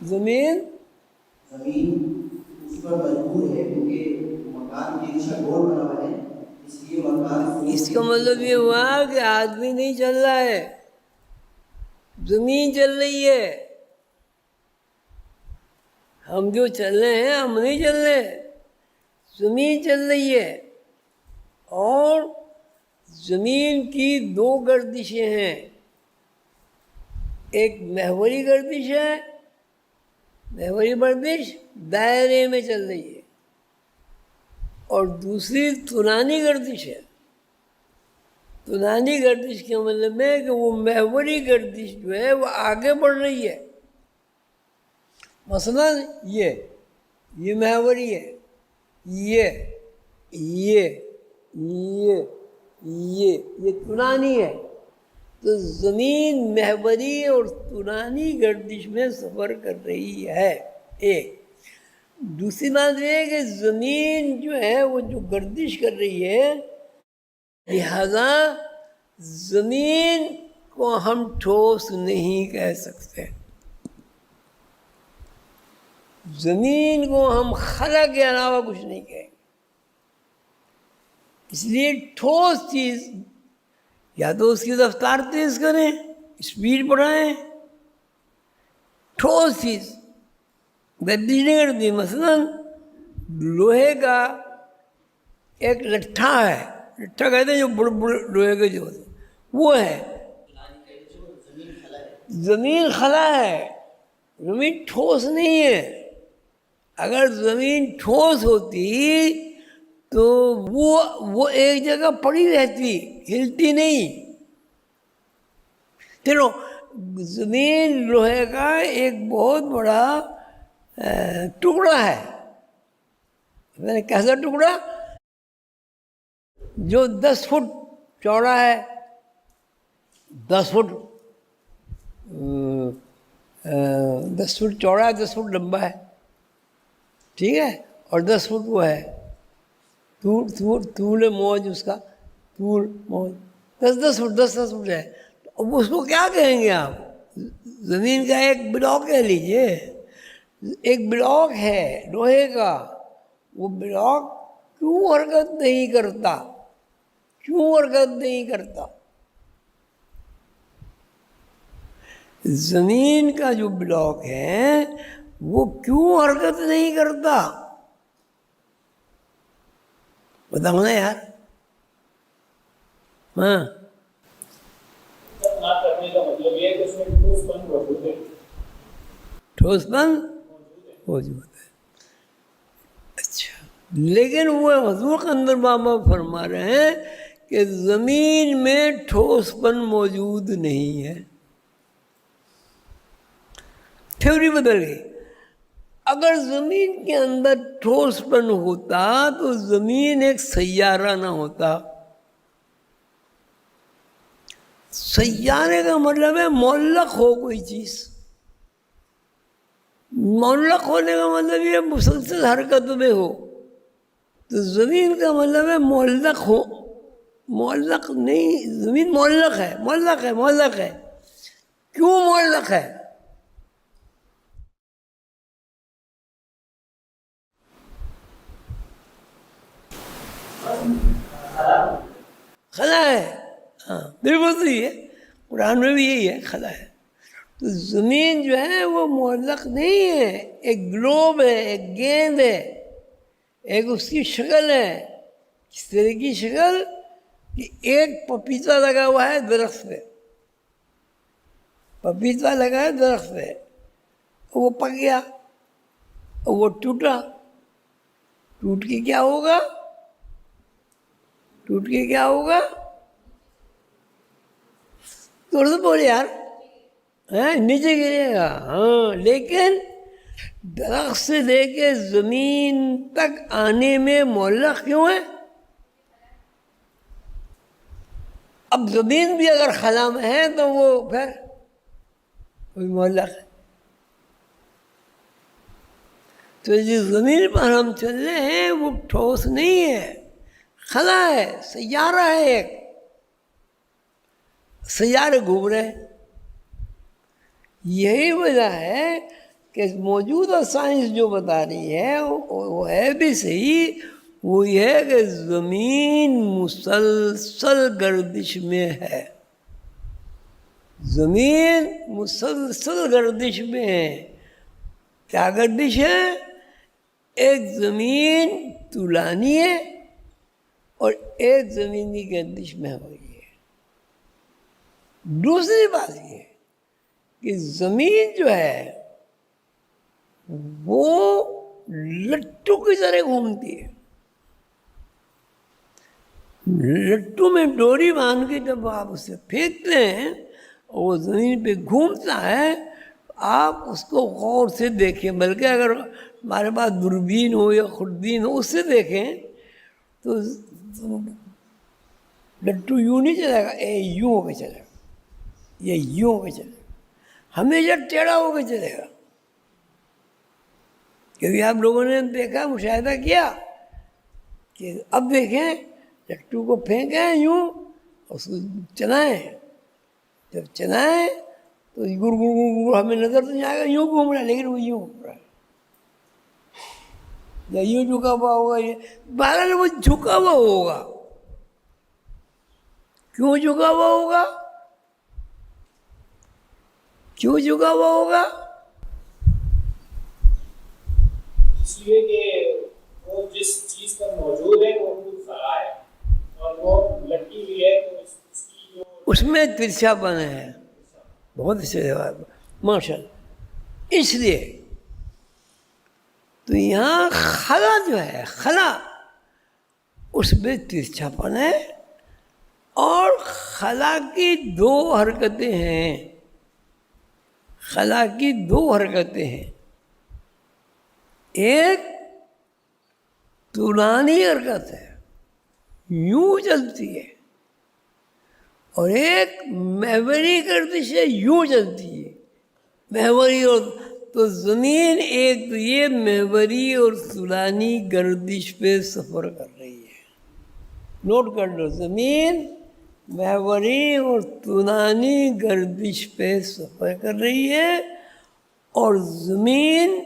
زمین زمین اس پر مجبور ہے کیونکہ مکان کی دشا گول بنا ہوا ہے، اس لیے مکان اس کا مطلب یہ ہوا کہ آدمی نہیں چل رہا ہے، زمین چل رہی ہے. ہم جو چل رہے ہیں ہم نہیں چل رہے، زمین چل رہی ہے. اور زمین کی دو گردشیں ہیں، ایک محوری گردش ہے، محوری گردش دائرے میں چل رہی ہے، اور دوسری تنانی گردش ہے. تنانی گردش کے مطلب ہے کہ وہ محوری گردش جو ہے وہ آگے بڑھ رہی ہے. مثلا یہ محوری ہے، یہ تنانی ہے. تو زمین محوری اور تنانی گردش میں سفر کر رہی ہے. ایک دوسری بات یہ ہے کہ زمین جو ہے وہ جو گردش کر رہی ہے، لہذا زمین کو ہم ٹھوس نہیں کہہ سکتے، زمین کو ہم خلا کے علاوہ کچھ نہیں کہیں. اس لیے ٹھوس چیز یا تو اس کی رفتار تیز کریں، اسپیڈ بڑھائیں. ٹھوس چیز گردش نہیں کرتی. مثلا لوہے کا ایک لٹھا ہے، لٹھا کہتے ہیں جو بڑے بڑے لوہے کے جو ہوتے ہیں، وہ ہے. زمین خلا ہے، زمین ٹھوس نہیں ہے. اگر زمین ٹھوس ہوتی تو وہ ایک جگہ پڑی رہتی، ہلتی نہیں. چلو زمین لوہے کا ایک بہت بڑا ٹکڑا ہے، کیسا ٹکڑا جو 10 فٹ چوڑا ہے، 10 فٹ چوڑا ہے، 10 فٹ لمبا ہے، ٹھیک ہے، اور 10 فٹ وہ ہے طول موج، اس کا طول موج 10 فٹ ہے. اب اس کو کیا کہیں گے آپ؟ زمین کا ایک بلاک کہہ لیجئے. ایک بلاک ہے لوہے کا، وہ بلاک کیوں حرکت نہیں کرتا؟ زمین کا جو بلاک ہے وہ کیوں حرکت نہیں کرتا؟ بتاؤ نا یار. ہاں، ٹھوس پن موجود ہے. اچھا، لیکن وہ حضور اندر بابا فرما رہے ہیں کہ زمین میں ٹھوس پن موجود نہیں ہے. تھیوری بدل گئی. اگر زمین کے اندر ٹھوس پن ہوتا تو زمین ایک سیارہ نہ ہوتا. سیارے کا مطلب ہے معلق ہو کوئی چیز. معلق ہونے کا مطلب یہ مسلسل حرکت میں ہو. تو زمین کا مطلب ہے معلق ہو. معلق نہیں، زمین معلق ہے. کیوں معلق ہے؟ خلا ہے. ہاں بالکل صحیح ہے، قرآن میں بھی یہی ہے، خلا ہے. تو زمین جو ہے وہ معلق نہیں ہے، ایک گلوب ہے، ایک گیند ہے، ایک اس کی شکل ہے. اس طرح کی شکل کہ ایک پپیتا لگا ہوا ہے درخت پہ، پپیتا لگا ہے درخت پہ، وہ پک گیا، وہ ٹوٹا. ٹوٹ کے کیا ہوگا؟ تو بولے یار نیچے گرے گا. ہاں، لیکن درخت سے لے کے زمین تک آنے میں معلق کیوں ہے؟ اب زمین بھی اگر خلا میں ہے تو وہ پھر کوئی معلق ہے. تو جس زمین پر ہم چل رہے ہیں وہ ٹھوس نہیں ہے، خلا ہے، سیارہ ہے. ایک سیارے گھوم رہے ہیں. یہی وجہ ہے کہ موجودہ سائنس جو بتا رہی ہے وہ ہے بھی صحیح، وہ یہ ہے کہ زمین مسلسل گردش میں ہے، زمین مسلسل گردش میں ہے۔ کیا گردش ہے؟ ایک زمین طولانی ہے اور ایک زمینی گردش میں ہو رہی ہے۔ دوسری بات یہ ہے کہ زمین جو ہے وہ لٹو کی طرح گھومتی ہے۔ لٹو میں ڈوری باندھ کے جب آپ اسے پھینکتے ہیں اور وہ زمین پہ گھومتا ہے، آپ اس کو غور سے دیکھیں، بلکہ اگر ہمارے پاس دوربین ہو یا خوردبین ہو اس سے دیکھیں تو لٹو یوں نہیں چلے گا، یوں ہو کے چلے گا، یہ یوں ہو کے چلے گا، ہمیشہ ٹیڑھا ہو کے چلے گا۔ کیونکہ آپ لوگوں نے دیکھا، مشاہدہ کیا کہ اب دیکھیں لٹو کو پھینکیں یوں اور اس کو چلائیں، جب چلائیں تو گر گر گر گر ہمیں نظر تو نہیں آئے گا یوں گھوم رہا ہے، لیکن وہ یوں گھوم رہا ہے یا یوں جھکا ہوا ہوگا، یہ بہرحال وہ جھکا ہوا ہوگا۔ کیوں جھکا ہوا ہوگا؟ کیوں جھکا ہوا ہوگا؟ اس لیے کہ وہ جس چیز پر موجود ہے وہ خود خلا ہے اور وہ لٹکی ہوئی ہے، تو اس کی جو اس میں ترچھا پن ہے۔ بہت اچھے جواب، ماشاء اللہ۔ اس لیے تو یہاں خلا جو ہے، خلا اس میں ترچھا پن ہے، اور خلا کی دو حرکتیں ہیں، خلا کی دو حرکتیں ہیں، ایک طولانی حرکت ہے یوں چلتی ہے، اور ایک محوری گردش ہے یوں چلتی ہے، محوری اور تو زمین ایک تو یہ محوری اور طولانی گردش پہ سفر کر رہی ہے۔ نوٹ کر لو، زمین محوری اور طولانی گردش پہ سفر کر رہی ہے، اور زمین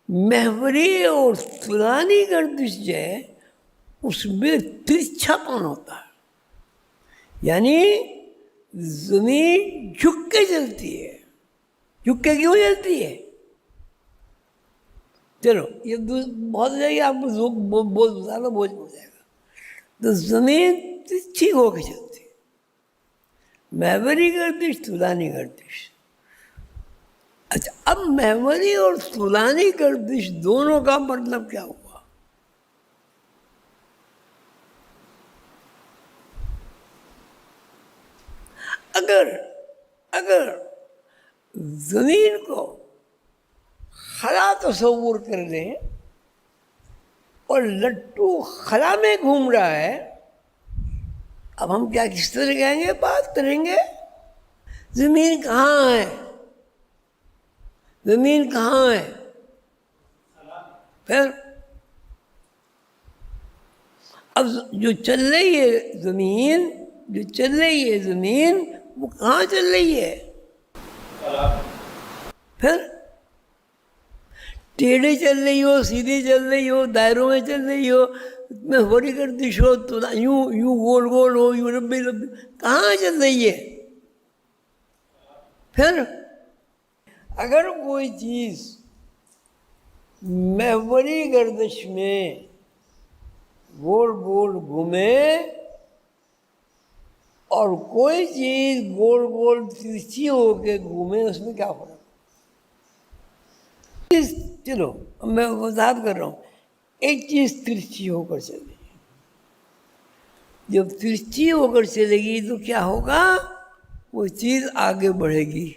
محوری اور طولانی گردش جو ہے اس میں ترچھا پن ہوتا ہے، یعنی زمین جھک کے چلتی ہے۔ جھک کے کیوں چلتی ہے؟ چلو یہ بہت ہو جائے گی، آپ کو بہت زیادہ بوجھ ہو جائے گا۔ تو زمین ترچھی ہو کے چلتی ہے، محوری گردش، طولانی گردش۔ اچھا، اب محوری اور طولانی گردش دونوں کا مطلب کیا ہوا؟ اگر زمین کو خلا تصور کر لیں اور لٹو خلا میں گھوم رہا ہے، اب ہم کیا کس طرح کہیں گے، بات کریں گے زمین کہاں ہے؟ زمین کہاں ہے؟ پھر اب جو چل رہی ہے زمین، جو چل رہی ہے زمین وہ کہاں چل رہی ہے؟ پھر ٹیڑھی چل رہی ہو، سیدھی چل رہی ہو، دائروں میں چل رہی ہو، محوری گردش ہو، تو یوں گول گول ہو، یوں لمبی لمبی، کہاں چل رہی ہے؟ پھر اگر کوئی چیز محوری گردش میں گول گول گھومے اور کوئی چیز گول گول ترچھی ہو کے گھومے، اس میں کیا فرق؟ چلو میں وضاحت کر رہا ہوں، ایک چیز ترچھی ہو کر چلے گی، جب ترچھی ہو کر چلے گی تو کیا ہوگا؟ وہ چیز آگے بڑھے گی،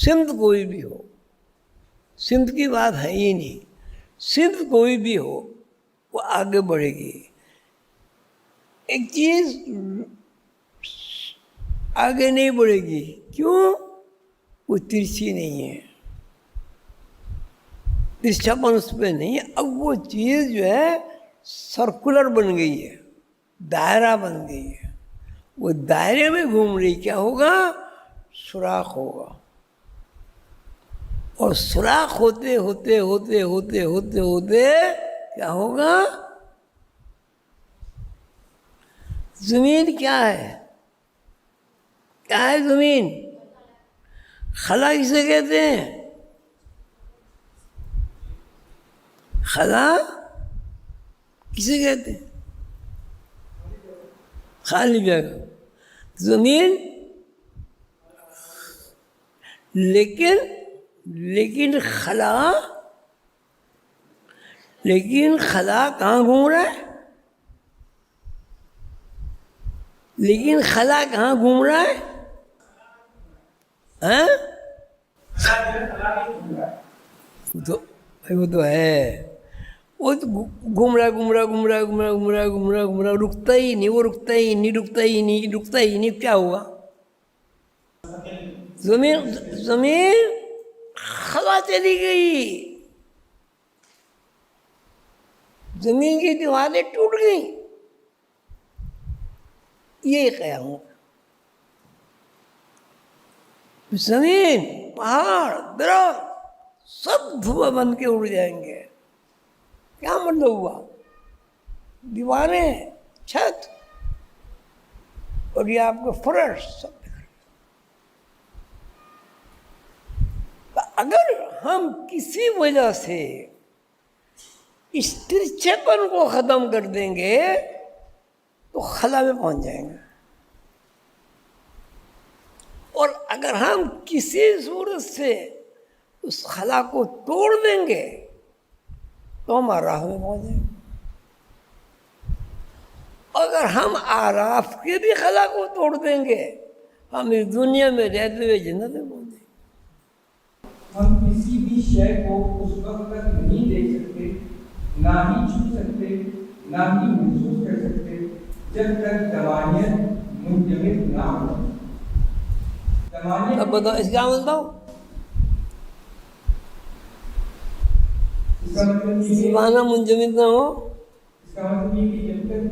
سمت کوئی بھی ہو، سمت کی بات ہے ہی نہیں، سمت کوئی بھی ہو وہ آگے بڑھے گی۔ ایک چیز آگے نہیں بڑھے گی، کیوں؟ وہ ترچھی نہیں ہے، ترچھا پن اس پہ نہیں ہے۔ اب وہ چیز جو ہے سرکولر بن گئی ہے، دائرہ بن گئی ہے، وہ دائرے میں گھوم رہی، کیا ہوگا؟ سوراخ ہوگا۔ اور سوراخ ہوتے ہوتے ہوتے ہوتے ہوتے ہوتے کیا ہوگا؟ زمین کیا ہے؟ کیا ہے زمین؟ خلا کسے کہتے ہیں؟ خلا کسے کہتے ہیں؟ خالی جگہ زمین. لیکن خلا کہاں گھوم رہا ہے؟ لیکن خلا کہاں گھوم رہا ہے؟ ہاں وہ تو ہے، وہ تو گھوم رہا رکتا ہی نہیں، وہ رکتا ہی نہیں. کیا ہوا؟ زمین خلا چلی گئی، زمین کی دیواریں ٹوٹ گئیں. یہ قیامت. زمین، پہاڑ، درخت سب دھواں بن کے اڑ جائیں گے. کیا مطلب ہوا؟ دیواریں، چھت اور یہ آپ کا فرش سب. اگر ہم کسی وجہ سے اس ترچھےپن کو ختم کر دیں گے تو خلا میں پہنچ جائیں گے، اور اگر ہم کسی صورت سے اس خلا کو توڑ دیں گے تو ہم آراف میں پہنچ جائیں گے. اگر ہم آراف کے بھی خلا کو توڑ دیں گے ہم اس دنیا میں رہتے ہوئے جنت میں پہنچ جائیں گے. ہم کسی بھی شے کو اس وقت تک نہیں دیکھ سکتے، نہ ہی چھو سکتے، نہ ہی محسوس کر سکتے جب تک تمانیت منجمد نہ ہو. اب بتاؤ اس کا مطلب؟ اس کا مطلب زمانہ منجمد نہ ہو. اس کا مطلب یہ کہ جب تک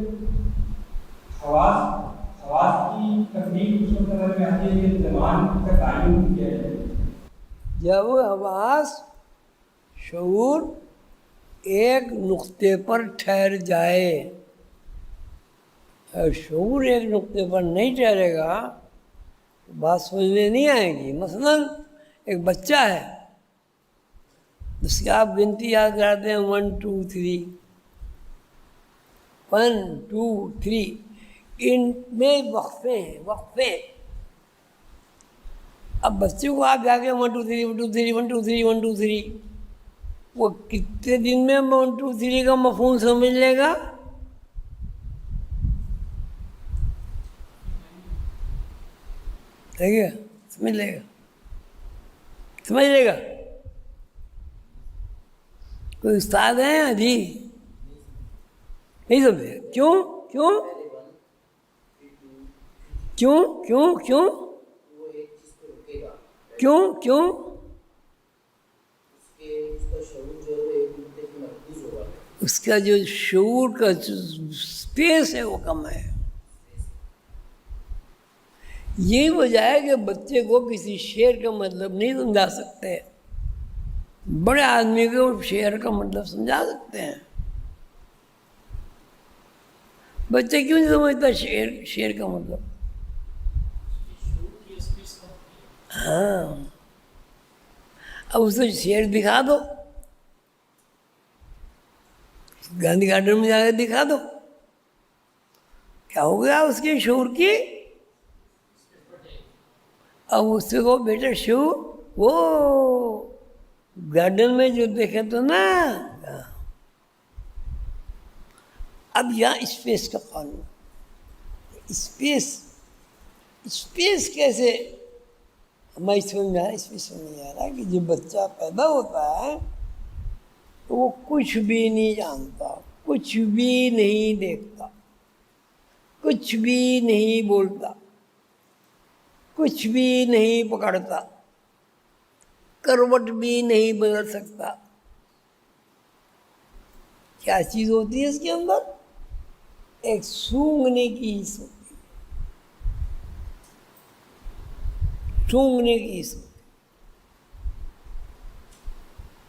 حواس کی تکمیل اس وقت نظر میں آتی ہے کہ زمان کا تعین کیا جائے. جب حواس، شعور ایک نقطے پر ٹھہر جائے، اور شعور ایک نقطے پر نہیں ٹھہرے گا تو بات سمجھ میں نہیں آئے گی. مثلا ایک بچہ ہے، اس کی آپ گنتی یاد کراتے ہیں 1 2 3 1 2 3. ان میں وقفے ہیں، وقفے. اب بچے کو آپ جا کے 1 2 3 1 2 3 1 2 3 1 2 3، وہ کتنے دن میں 1 2 3 کا مفہوم سمجھ لے گا؟ سمجھ لے گا. کوئی استاد ہیں جی؟ نہیں سمجھے. کیوں کیوں کیوں کیوں کیوں کیوں کیوں؟ اس کا جو شعور کا اسپیس ہے وہ کم ہے. یہی وجہ ہے کہ بچے کو کسی شعر کا مطلب نہیں سمجھا سکتے، بڑے آدمی کو شعر کا مطلب سمجھا سکتے ہیں. بچے کیوں نہیں سمجھتا شعر کا مطلب؟ ہاں، اب اسے شعر دکھا دو، گاندھی گارڈن میں جا کے دکھا دو، کیا ہو گیا اس کے شعور کی؟ اب اس کو بیٹا شعور وہ گارڈن میں جو دیکھے تو نا. اب یہاں اسپیس کا قانون، اسپیس کیسے ہمیں سمجھ میں اسپیس میں نہیں آ رہا کہ جب بچہ پیدا ہوتا ہے تو وہ کچھ بھی نہیں جانتا، کچھ بھی نہیں دیکھتا، کچھ بھی نہیں بولتا، کچھ بھی نہیں پکڑتا، کروٹ بھی نہیں بدل سکتا. کیا چیز ہوتی ہے اس کے اندر؟ ایک سونگنے کی حص ہوتی ہے، سونگنے کی حص ہوتی ہے.